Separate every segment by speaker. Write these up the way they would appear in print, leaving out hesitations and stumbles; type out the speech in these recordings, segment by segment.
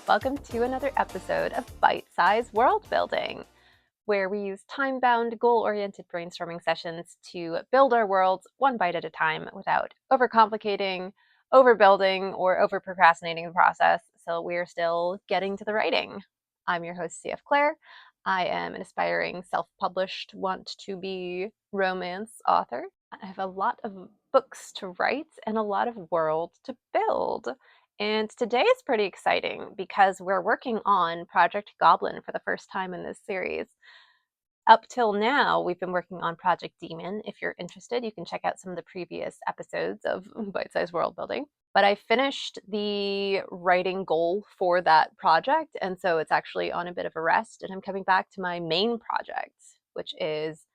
Speaker 1: Welcome to another episode of Bite-Size World Building, where we use time-bound, goal-oriented brainstorming sessions to build our worlds one bite at a time without overcomplicating, overbuilding, or over-procrastinating the process, so we're still getting to the writing. I'm your host, CF Claire. I am an aspiring self-published, want-to-be romance author. I have a lot of books to write and a lot of world to build. And today is pretty exciting because we're working on Project Goblin for the first time in this series. Up till now, we've been working on Project Demon. If you're interested, you can check out some of the previous episodes of Bite-Size World Building. But I finished the writing goal for that project, and so it's actually on a bit of a rest, and I'm coming back to my main project, which is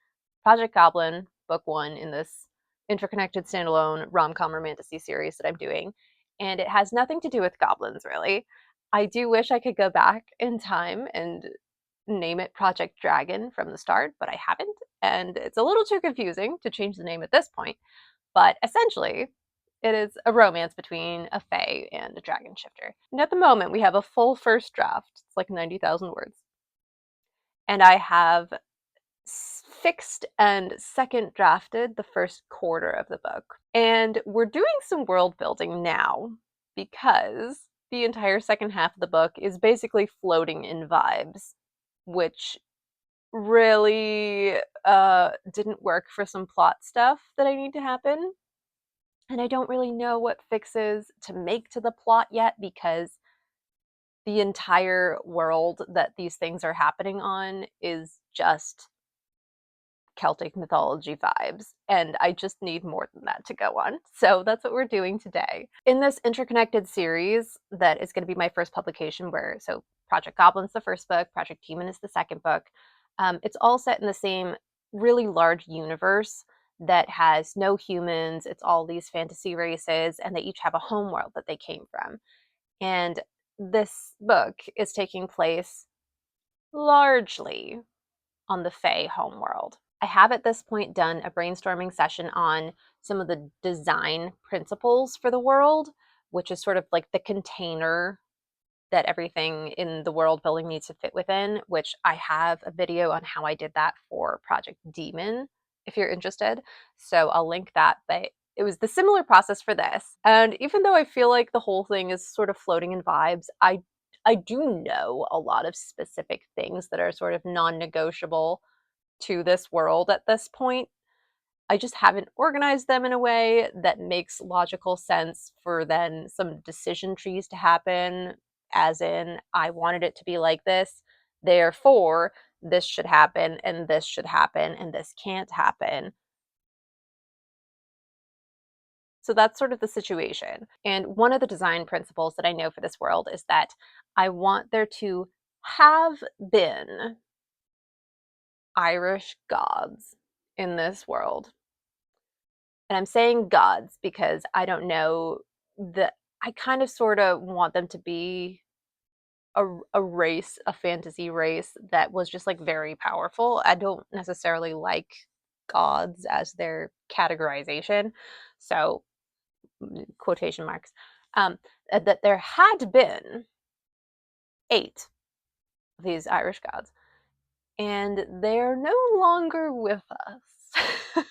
Speaker 1: Project Goblin, book one in this interconnected standalone rom-com romantasy series that I'm doing. And it has nothing to do with goblins, really. I do wish I could go back in time and name it Project Dragon from the start, but I haven't, and it's a little too confusing to change the name at this point. But essentially, it is a romance between a fae and a dragon shifter. And at the moment, we have a full first draft. It's like 90,000 words. And I have fixed and second drafted the first quarter of the book. And we're doing some world building now because the entire second half of the book is basically floating in vibes, which really didn't work for some plot stuff that I need to happen. And I don't really know what fixes to make to the plot yet because the entire world that these things are happening on is just Celtic mythology vibes, and I just need more than that to go on. So that's what we're doing today. In this interconnected series that is going to be my first publication so Project Goblin's the first book, Project Demon is the second book. It's all set in the same really large universe that has no humans. It's all these fantasy races, and they each have a homeworld that they came from. And this book is taking place largely on the Fae homeworld. I have at this point done a brainstorming session on some of the design principles for the world, which is sort of like the container that everything in the world building needs to fit within, which I have a video on how I did that for Project Demon, if you're interested. So I'll link that, but it was the similar process for this. And even though I feel like the whole thing is sort of floating in vibes, I do know a lot of specific things that are sort of non-negotiable to this world at this point. I just haven't organized them in a way that makes logical sense for then some decision trees to happen, as in, I wanted it to be like this, therefore, this should happen, and this should happen, and this can't happen. So that's sort of the situation. And one of the design principles that I know for this world is that I want there to have been Irish gods in this world. And I'm saying gods because I don't know I kind of sort of want them to be a race, a fantasy race that was just like very powerful. I don't necessarily like gods as their categorization. So, quotation marks. That there had been 8 of these Irish gods, and they're no longer with us.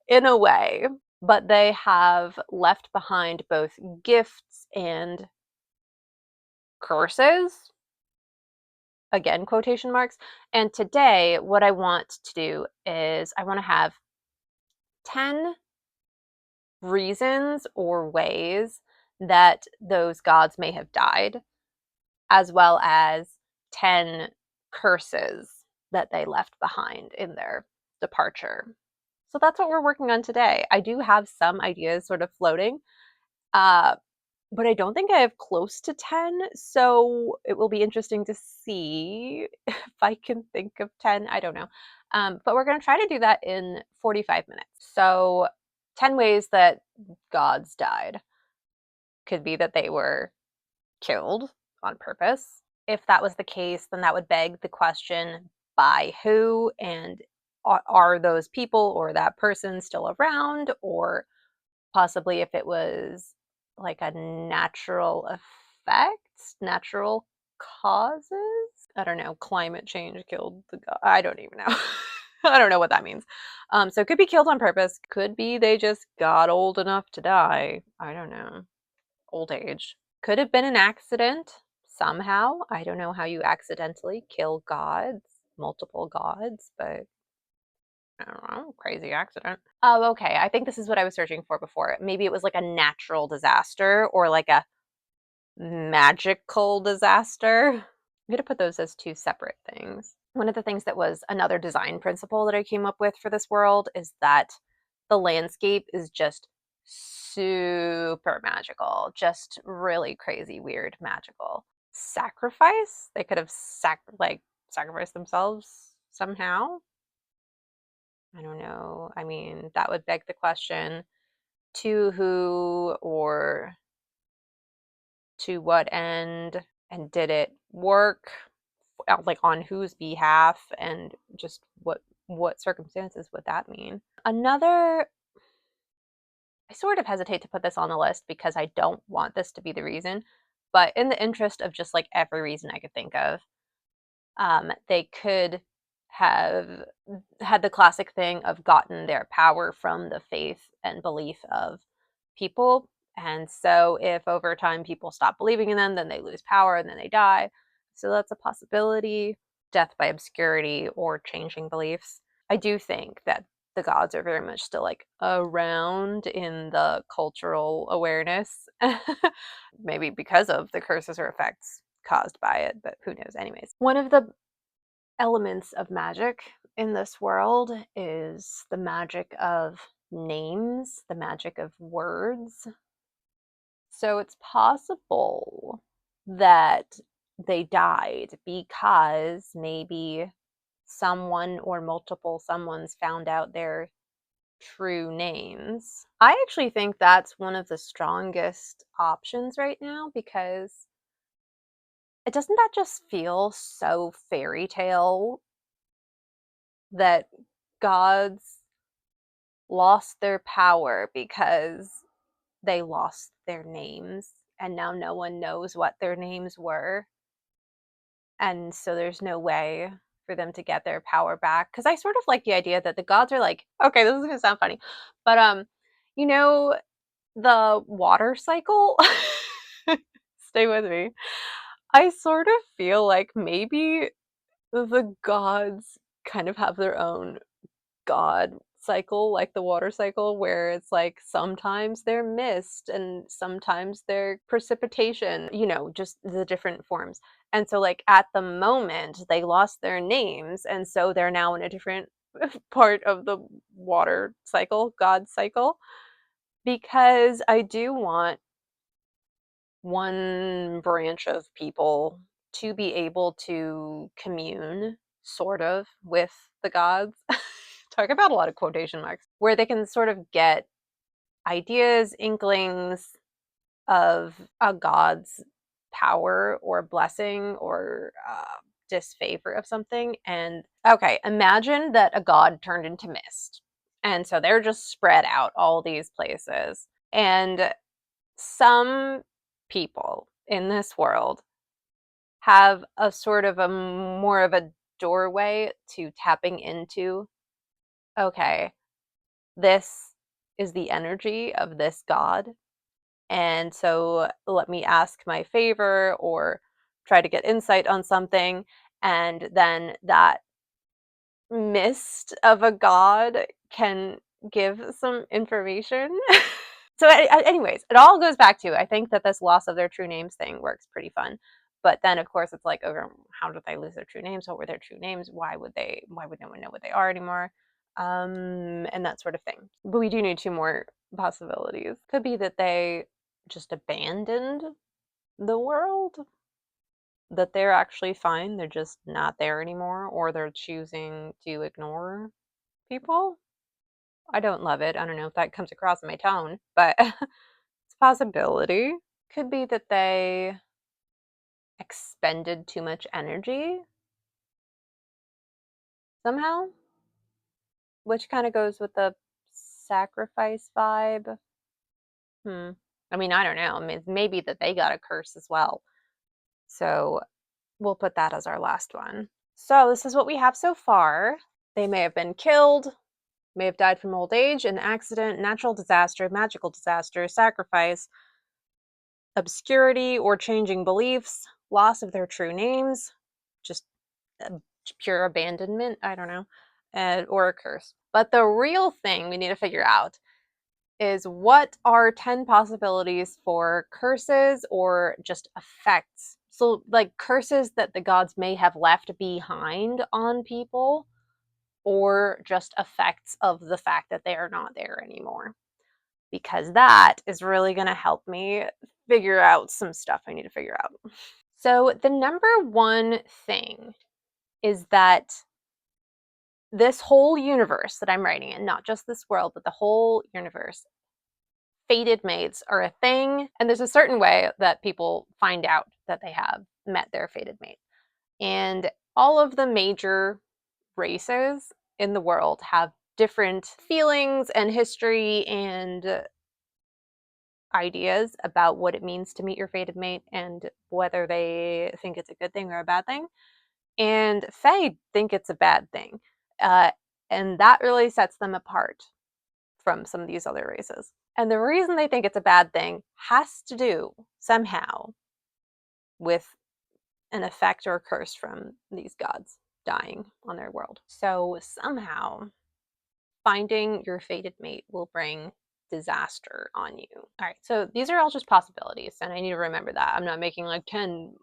Speaker 1: In a way, but they have left behind both gifts and curses, again quotation marks. And today what I want to do is I want to have 10 reasons or ways that those gods may have died, as well as 10 curses that they left behind in their departure. So that's what we're working on today. I do have some ideas sort of floating, but I don't think I have close to 10. So it will be interesting to see if I can think of 10. I don't know. But we're going to try to do that in 45 minutes. So 10 ways that gods died. Could be that they were killed on purpose. If that was the case, then that would beg the question, by who, and are those people or that person still around, or possibly if it was like a natural effects, natural causes. I don't know. Climate change killed the god. I don't even know. I don't know what that means. So it could be killed on purpose. Could be they just got old enough to die. I don't know. Old age. Could have been an accident somehow. I don't know how you accidentally kill gods, multiple gods, but I don't know, crazy accident. Oh, okay. I think this is what I was searching for before. Maybe it was like a natural disaster or like a magical disaster. I'm going to put those as two separate things. One of the things that was another design principle that I came up with for this world is that the landscape is just super magical, just really crazy, weird, magical. Sacrifice? They could have sacrificed themselves somehow. I don't know. I mean, that would beg the question, to who or to what end? And did it work? Like on whose behalf? And just what circumstances would that mean? Another, I sort of hesitate to put this on the list because I don't want this to be the reason, but in the interest of just like every reason I could think of, they could have had the classic thing of gotten their power from the faith and belief of people. And so, if over time people stop believing in them, then they lose power and then they die. So, that's a possibility. Death by obscurity or changing beliefs. I do think that the gods are very much still like around in the cultural awareness. Maybe because of the curses or effects caused by it, but who knows, anyways. One of the elements of magic in this world is the magic of names, the magic of words. So it's possible that they died because maybe someone or multiple someones found out their true names. I actually think that's one of the strongest options right now because it doesn't that just feel so fairy tale that gods lost their power because they lost their names and now no one knows what their names were, and so there's no way for them to get their power back. Because I sort of like the idea that the gods are like, okay, this is gonna sound funny, but you know, the water cycle. Stay with me. I sort of feel like maybe the gods kind of have their own god cycle, like the water cycle, where it's like sometimes they're mist and sometimes they're precipitation, just the different forms. And so, like, at the moment, they lost their names, and so they're now in a different part of the water cycle, god cycle, because I do want one branch of people to be able to commune sort of with the gods. Talk about a lot of quotation marks, where they can sort of get ideas, inklings of a god's power or blessing or disfavor of something. And okay, imagine that a god turned into mist. And so they're just spread out all these places. And some people in this world have a sort of a more of a doorway to tapping into, okay, this is the energy of this god. And so let me ask my favor or try to get insight on something. And then that mist of a god can give some information. So, anyways, it all goes back to, I think that this loss of their true names thing works pretty fun. But then, of course, it's like, okay, how did they lose their true names? What were their true names? Why would no one know what they are anymore? And that sort of thing. But we do need two more possibilities. Could be that they just abandoned the world, that they're actually fine, they're just not there anymore, or they're choosing to ignore people. I don't love it. I don't know if that comes across in my tone, but it's a possibility. Could be that they expended too much energy somehow, which kind of goes with the sacrifice vibe. Hmm. I mean, I don't know. I mean, maybe that they got a curse as well. So we'll put that as our last one. So this is what we have so far. They may have been killed, may have died from old age, an accident, natural disaster, magical disaster, sacrifice, obscurity or changing beliefs, loss of their true names, just uh, pure abandonment, I don't know, or a curse. But the real thing we need to figure out is what are 10 possibilities for curses or just effects. So, like curses that the gods may have left behind on people, or just effects of the fact that they are not there anymore. Because that is really going to help me figure out some stuff I need to figure out. So, the number one thing is that this whole universe that I'm writing in, not just this world, but the whole universe, fated mates are a thing. And there's a certain way that people find out that they have met their fated mate. And all of the major races in the world have different feelings and history and ideas about what it means to meet your fated mate and whether they think it's a good thing or a bad thing. And Fae think it's a bad thing. Uh, and that really sets them apart from some of these other races. And the reason they think it's a bad thing has to do somehow with an effect or curse from these gods dying on their world. So somehow finding your fated mate will bring disaster on you. All right, so these are all just possibilities, and I need to remember that. I'm not making like 10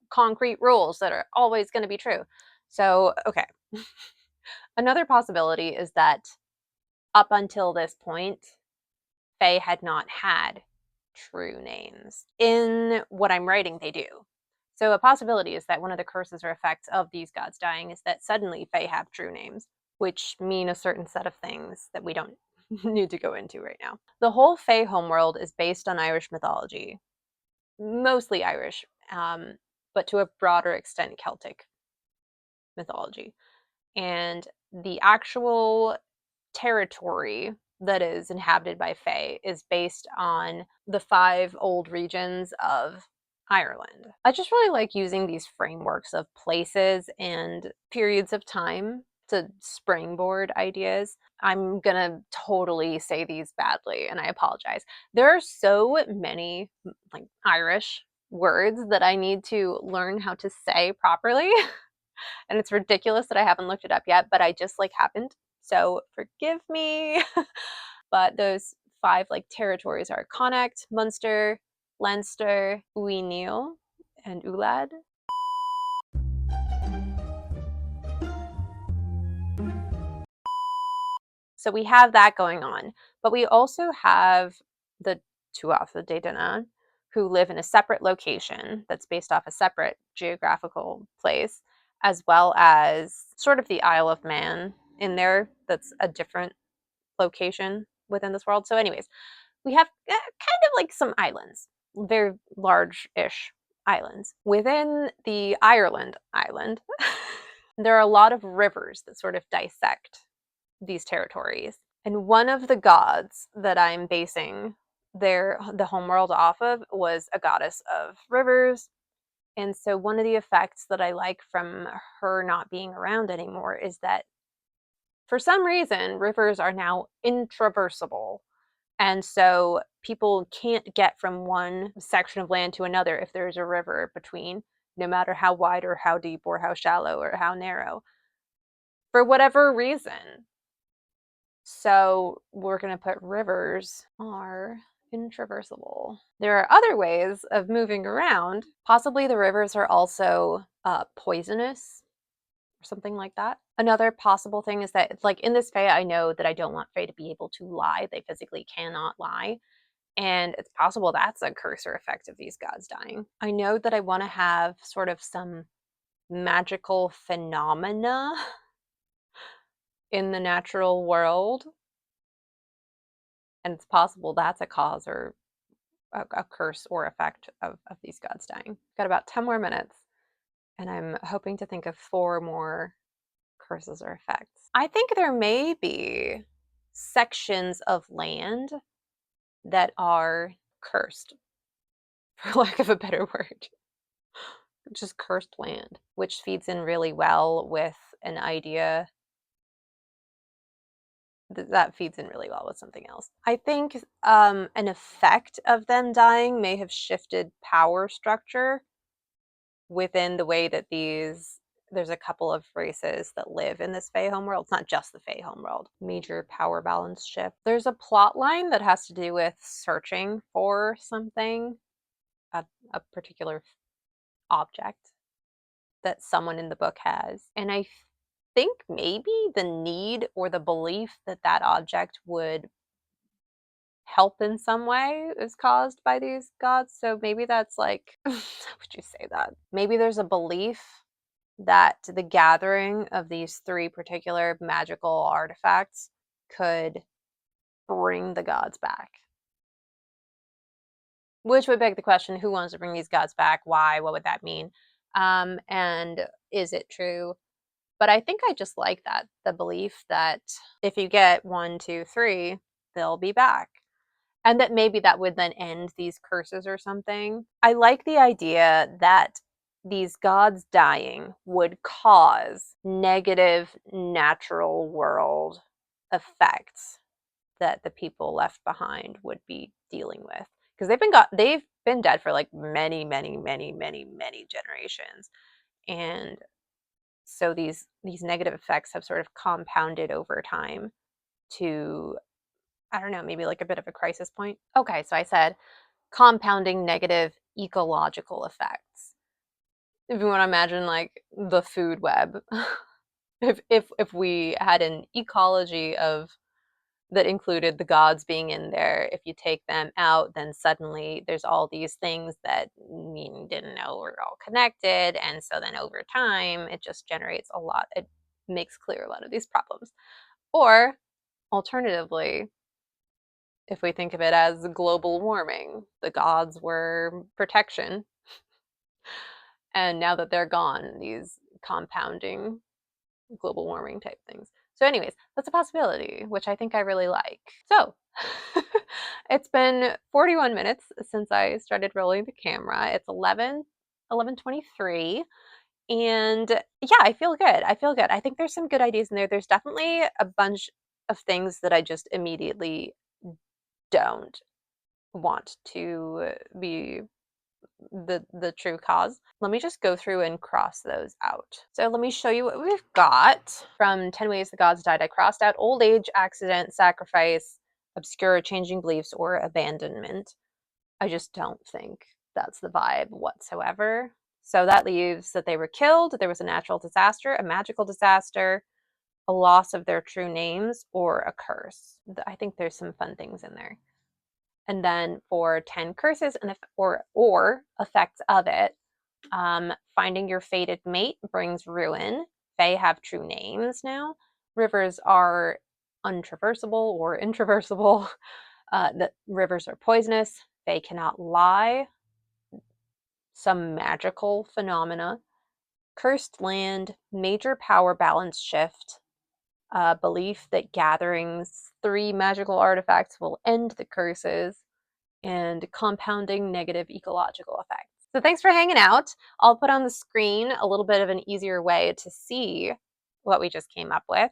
Speaker 1: concrete rules that are always going to be true. So, okay. Another possibility is that up until this point, Fae had not had true names. In what I'm writing, they do. So a possibility is that one of the curses or effects of these gods dying is that suddenly Fae have true names, which mean a certain set of things that we don't need to go into right now. The whole Fae homeworld is based on Irish mythology, mostly Irish, but to a broader extent Celtic mythology. And the actual territory that is inhabited by Fae is based on the 5 old regions of Ireland. I just really like using these frameworks of places and periods of time to springboard ideas. I'm gonna totally say these badly, and I apologize. There are so many like Irish words that I need to learn how to say properly. And it's ridiculous that I haven't looked it up yet, but I just like happened. So forgive me. But those 5 like territories are Connacht, Munster, Leinster, Uí and Ulad. So we have that going on. But we also have the Tuatha De Danann, who live in a separate location that's based off a separate geographical place, as well as sort of the Isle of Man in there that's a different location within this world. So, anyways, we have kind of like some islands, very large-ish islands. Within the Ireland island, there are a lot of rivers that sort of dissect these territories. And one of the gods that I'm basing the homeworld off of was a goddess of rivers. And so one of the effects that I like from her not being around anymore is that for some reason rivers are now intraversable. And so people can't get from one section of land to another if there's a river between, no matter how wide or how deep or how shallow or how narrow, for whatever reason. So we're going to put rivers are intraversable. There are other ways of moving around. Possibly the rivers are also poisonous or something like that. Another possible thing is that, like in this Fae, I know that I don't want Fae to be able to lie. They physically cannot lie. And it's possible that's a curse or effect of these gods dying. I know that I want to have sort of some magical phenomena in the natural world. And it's possible that's a cause or a curse or effect of these gods dying. Got about 10 more minutes, and I'm hoping to think of 4 more curses or effects. I think there may be sections of land that are cursed, for lack of a better word. Just cursed land, which feeds in really well with an idea that feeds in really well with something else. I think an effect of them dying may have shifted power structure within the way that there's a couple of races that live in this Fae homeworld. It's not just the Fae homeworld. Major power balance shift. There's a plot line that has to do with searching for something, a particular object that someone in the book has. And I think maybe the need or the belief that that object would help in some way is caused by these gods. So maybe that's like, how would you say that? Maybe there's a belief that the gathering of these three particular magical artifacts could bring the gods back. Which would beg the question, who wants to bring these gods back? Why? What would that mean? And is it true? But I think I just like that, the belief that if you get 1, 2, 3, they'll be back. And that maybe that would then end these curses or something. I like the idea that these gods dying would cause negative natural world effects that the people left behind would be dealing with. Because they've been dead for like many, many, many, many, many generations. And so these negative effects have sort of compounded over time to, I don't know, maybe like a bit of a crisis point. Okay, so I said compounding negative ecological effects. If you want to imagine like the food web, if we had an ecology of that included the gods being in there, if you take them out, then suddenly there's all these things that you didn't know were all connected, and so then over time it just generates a lot. It makes clear a lot of these problems. Or alternatively, if we think of it as global warming, the gods were protection. And now that they're gone, these compounding global warming type things. So, anyways, that's a possibility, which I think I really like. So, it's been 41 minutes since I started rolling the camera. It's 11:23. And yeah, I feel good. I feel good. I think there's some good ideas in there. There's definitely a bunch of things that I just immediately don't want to be the true cause. Let me just go through and cross those out. So let me show you what we've got. From 10 Ways the Gods Died, I crossed out old age, accident, sacrifice, obscure changing beliefs, or abandonment. I just don't think that's the vibe whatsoever. So that leaves that they were killed, there was a natural disaster, a magical disaster, a loss of their true names, or a curse. I think there's some fun things in there. And then for 10 curses and or effects of it, finding your fated mate brings ruin. Fae have true names now. Rivers are untraversable or intraversable. The rivers are poisonous. Fae cannot lie. Some magical phenomena. Cursed land, major power balance shift. Belief that gatherings 3 magical artifacts will end the curses, and compounding negative ecological effects. So thanks for hanging out. I'll put on the screen a little bit of an easier way to see what we just came up with.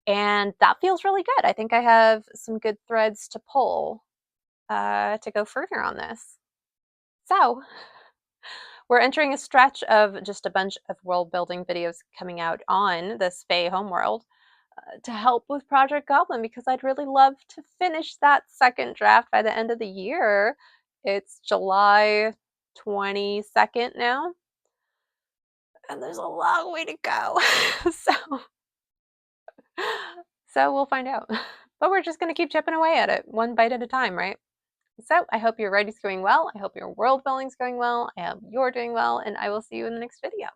Speaker 1: And that feels really good. I think I have some good threads to pull to go further on this. So we're entering a stretch of just a bunch of world building videos coming out on this Fae homeworld to help with Project Goblin, because I'd really love to finish that second draft by the end of the year. It's July 22nd now, and there's a long way to go. so we'll find out. But we're just going to keep chipping away at it, one bite at a time, right? So I hope your writing's going well. I hope your world building's going well. I hope you're doing well, and I will see you in the next video.